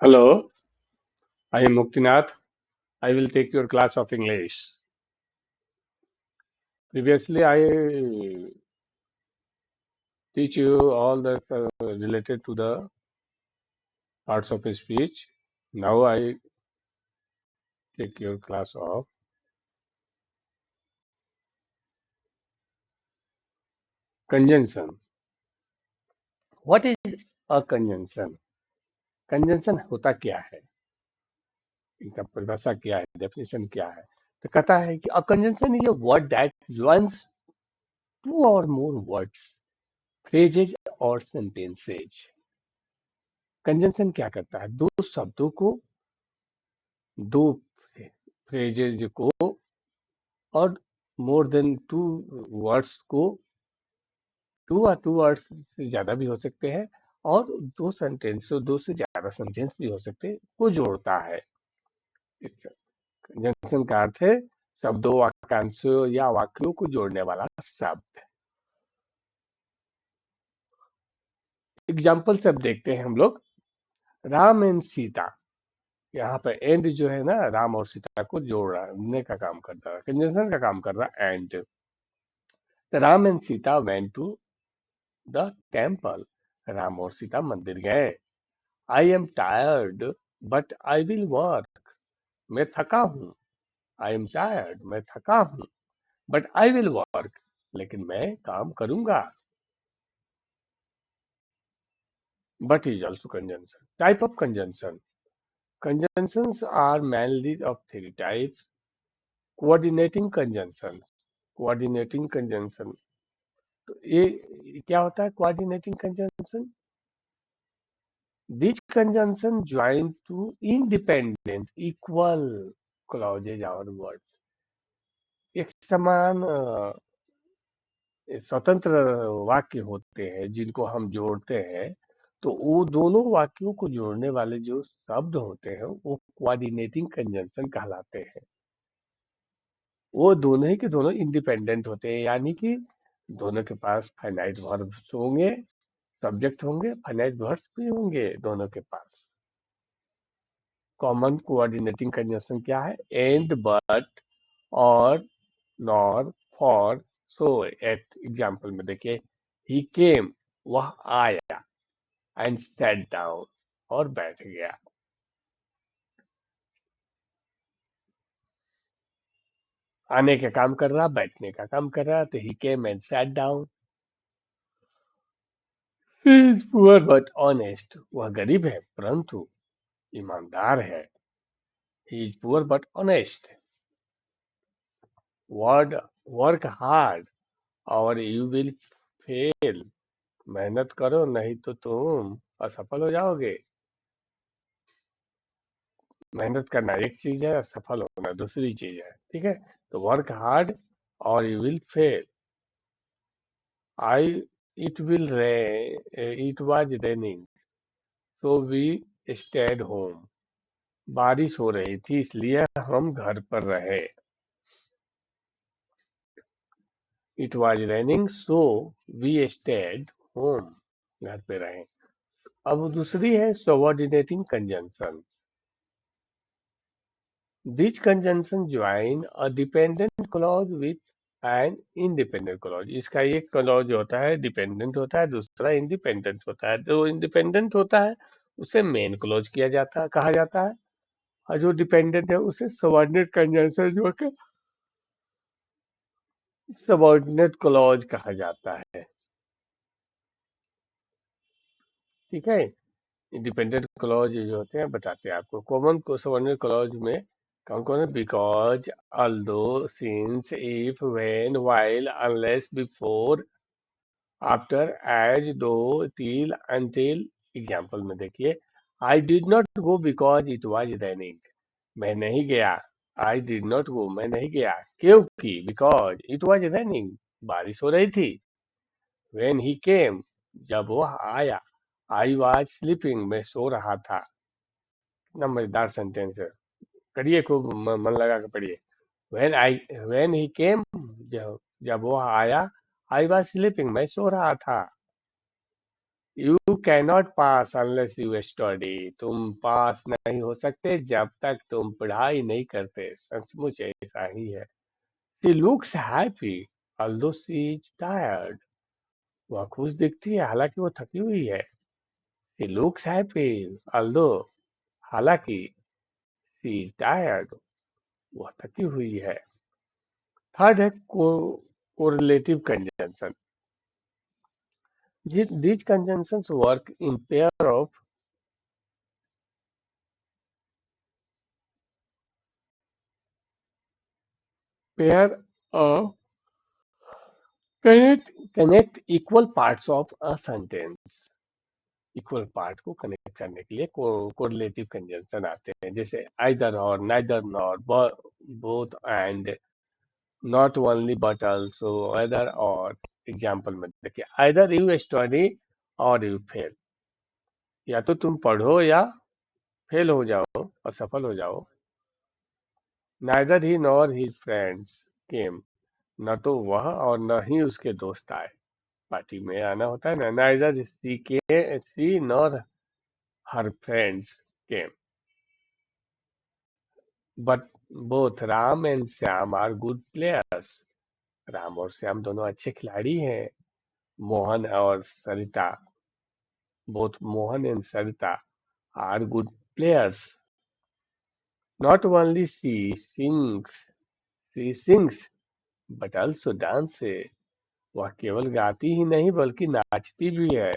Hello, I am Muktinath. I will take your class of English. Previously, I teach you all that related to the parts of speech. Now I take your class of conjunction. What is a conjunction? Conjunction होता क्या है, इनका परिभाषा क्या है, definition क्या है? तो कहता है कि a conjunction is a word that joins two or more words, phrases or sentences. Conjunction क्या करता है? दो शब्दों को, दो फ्रेजेज को और मोर देन टू वर्ड्स को, टू वर्ड्स से ज्यादा भी हो सकते हैं और दो सेंटेंस, दो से ज्यादा सेंटेंस भी हो सकते हैं, को जोड़ता है। कंजंक्शन का अर्थ है शब्दों, वाक्यांशों या वाक्यों को जोड़ने वाला शब्द। एग्जाम्पल से अब देखते हैं हम लोग। राम एंड सीता, यहाँ पे एंड जो है ना, राम और सीता को जोड़ने का काम करता है, कंजंक्शन का काम कर रहा है and. Ram and Sita went to the temple, Ram और सीता मंदिर गए। I am tired but I will work, मैं थका हूँ। आई एम टायर्ड, मैं थका हूँ। बट आई विल वर्क, लेकिन मैं काम करूंगा। But is also conjunction. Type of conjunction. Conjunctions are mainly of three types. Coordinating conjunction, coordinating conjunction. तो ये क्या होता है coordinating conjunction? These conjunctions join to independent, equal clauses or words. एक समान स्वतंत्र वाक्य होते हैं जिनको हम जोड़ते हैं, तो वो दोनों वाक्यों को जोड़ने वाले जो शब्द होते हैं वो कोऑर्डिनेटिंग कंजंक्शन कहलाते हैं। वो दोनों ही के दोनों इंडिपेंडेंट होते हैं, यानी कि दोनों के पास फाइनाइट वर्ब्स होंगे, सब्जेक्ट होंगे, फाइनाइट वर्ब्स भी होंगे दोनों के पास। कॉमन कोऑर्डिनेटिंग कंजंक्शन क्या है? And, but, or, nor, for, so, yet. Example में देखिए, ही केम, वह आया, एंड सैट डाउन, और बैठ गया। आने का काम कर रहा, बैठने का काम कर रहा, तो he came and sat down. He is poor but honest, वह गरीब है परंतु ईमानदार है। He is poor but honest. Word, work hard or you will fail, मेहनत करो नहीं तो तुम असफल हो जाओगे। मेहनत करना एक चीज है, सफल होना दूसरी चीज है, ठीक है? तो work hard or you will fail. I it will रे it was raining so we stayed home, बारिश हो रही थी इसलिए हम घर पर रहे। It was raining so we stayed home, घर पे रहे। अब दूसरी है subordinating conjunction. These conjunctions join a dependent clause with an independent clause. इसका एक क्लॉज होता है डिपेंडेंट होता है, दूसरा इंडिपेंडेंट होता है। जो इंडिपेंडेंट होता है उसे मेन क्लॉज किया जाता है, कहा जाता है, और जो डिपेंडेंट है उसे सबऑर्डिनेट कंजंक्शन जो कि सबऑर्डिनेट क्लॉज कहा जाता है। ठीक है? इंडिपेंडेंट क्लॉज जो होते हैं बताते हैं आपको। कॉमन को सबऑर्डिनेट क्लॉज में कौन कौन है? Because, although, since, if, when, while, unless, before, after, as, though, till, until. Example में देखिए, I did not go because it was raining, मैं नहीं गया। आई डिड नॉट गो, मैं नहीं गया क्योंकि, बिकॉज इट वाज रेनिंग, बारिश हो रही थी। व्हेन ही केम, जब वह आया। आई वाज स्लीपिंग, मैं सो रहा था। कितना मजेदार सेंटेंस है, करिए खूब मन लगा के पढ़िए। व्हेन ही केम, जब जब वह आया। आई वाज स्लीपिंग, मैं सो रहा था। You cannot pass unless you study. तुम पास नहीं हो सकते जब तक तुम पढ़ाई नहीं करते। सचमुच ऐसा ही है। She looks happy although she is tired। वह खुश दिखती है हालांकि वो थकी हुई है। शी लुक्स हैप्पी although हालांकि शी इज टायर्ड वह थकी हुई है। थर्ड है correlative conjunction. These conjunctions work in pair of connect equal parts of a sentence। Equal part को कनेक्ट करने के लिए कोरिलेटिव कंजंक्शन आते हैं, जैसे either or, neither nor, both and, not only but also, whether or. Example में देखिए, either you study or you fail. या तो तुम पढ़ो या फेल हो जाओ, असफल हो जाओ। नाइदर ही नॉर हिज फ्रेंड्स केम। न तो वह और न ही उसके दोस्त आए। पार्टी में आना होता है ना। Neither she nor her friends came, but both Ram and Shyam are good players. Ram और श्याम दोनों अच्छे खिलाड़ी हैं। मोहन और Sarita, both Mohan and Sarita are good players. Not only she sings but also dance. वह केवल गाती ही नहीं बल्कि नाचती भी है।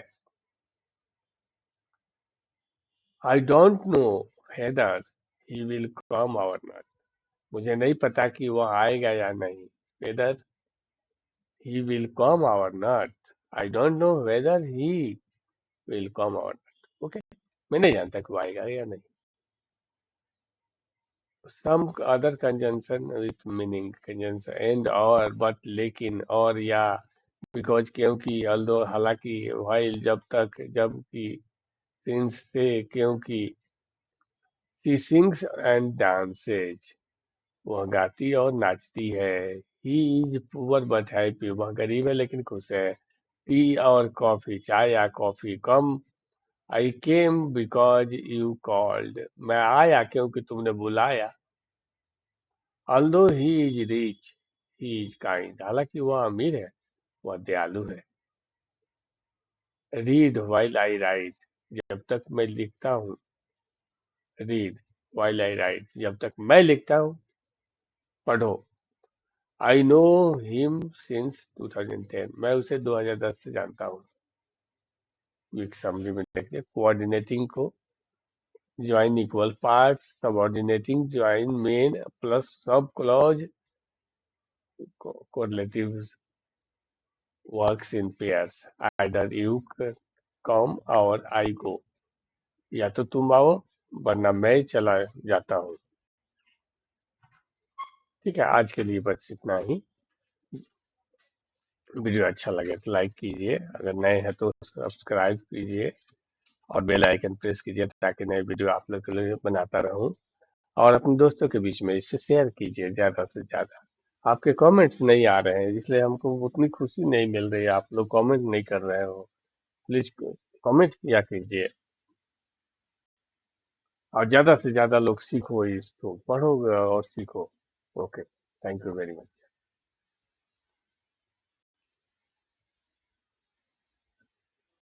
I don't know whether he will come or not. मुझे नहीं पता कि वह आएगा या नहीं। Weather he will come or not. I don't know whether he will come or not. Okay, मैं नहीं जानता कि वो आएगा या नहीं। Some other conjunction with meaning conjunction and और, बट लेकिन, और, या, बिकॉज क्योंकि, अल्दो हालांकि, व्हाइल जब तक, जबकि, सिंस से, क्योंकि। शी सिंग्स एंड डांसेज वह गाती और नाचती है। He is poor but happy वह गरीब है लेकिन खुश है। टी और कॉफी, चाय या coffee. Come, I came because you called. मैं आया क्योंकि तुमने बुलाया। Although he is rich he is kind. हालांकि वह अमीर है वह दयालु है। रीड वाइल आई राइट जब तक मैं लिखता हूँ। रीड वाइल आई राइट जब तक मैं लिखता हूँ। पढ़ो। आई नो हिम सिंस 2010 मैं उसे 2010 से जानता हूँ। क्विक समरी में देखिए, कोऑर्डिनेटिंग को join equal parts, subordinating join main plus sub clause, correlative works in pairs. Either you come और आई गो। या तो तुम आओ वरना मैं चला जाता हूँ। ठीक है, आज के लिए बस इतना ही। वीडियो अच्छा लगे तो लाइक कीजिए, अगर नए हैं तो सब्सक्राइब कीजिए और बेल आइकन प्रेस कीजिए ताकि नए वीडियो आप लोग के लिए बनाता रहूं। और अपने दोस्तों के बीच में इसे शेयर कीजिए ज्यादा से ज्यादा। आपके कमेंट्स नहीं आ रहे हैं इसलिए हमको उतनी खुशी नहीं मिल रही है, आप लोग कमेंट नहीं कर रहे हो। प्लीज कमेंट किया कीजिए और ज्यादा से ज्यादा लोग सीखो, इसको पढ़ो और सीखो। Okay, thank you very much.